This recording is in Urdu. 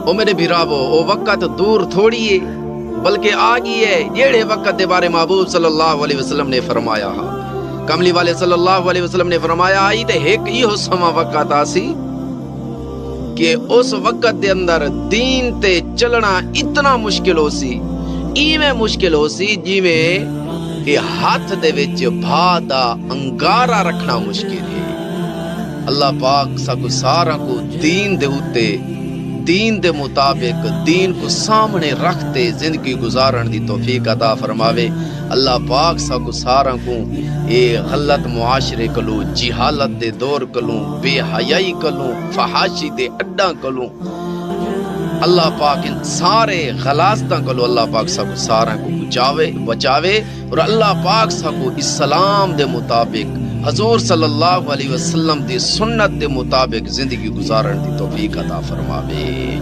او میرے بھراوو او وقت دور تھوڑی ہے بلکہ آ گئی ہے جیڑے وقت دے بارے محبوب صلی اللہ علیہ وسلم نے فرمایا ہا کملی والے صلی اللہ علیہ وسلم نے فرمایا آئی تے ایک یہ سما وقت آسی کہ اس وقت دے اندر دین تے چلنا اتنا مشکل ہو سی ایویں مشکل ہو سی جی میں کہ ہاتھ دے وچ بھا دا انگارہ رکھنا مشکل ہے۔ اللہ پاک سکو سارا کو دین دے ہوتے دین دے مطابق دین کو سامنے رکھتے زندگی گزارن دی توفیق عطا فرماوے۔ اللہ پاک سکو سارا کو اے غلط معاشرے کلو جہالت دے دور کلو بے حیائی کلو فحاشی دے اڈا کلو اللہ پاک ان سارے غلاستاں کلو اللہ پاک سکو سارا کو بچاوے اور اللہ پاک سکو اسلام دے مطابق حضور صلی اللہ علیہ وسلم دی سنت دے مطابق زندگی گزارن دی توفیق عطا فرماوے۔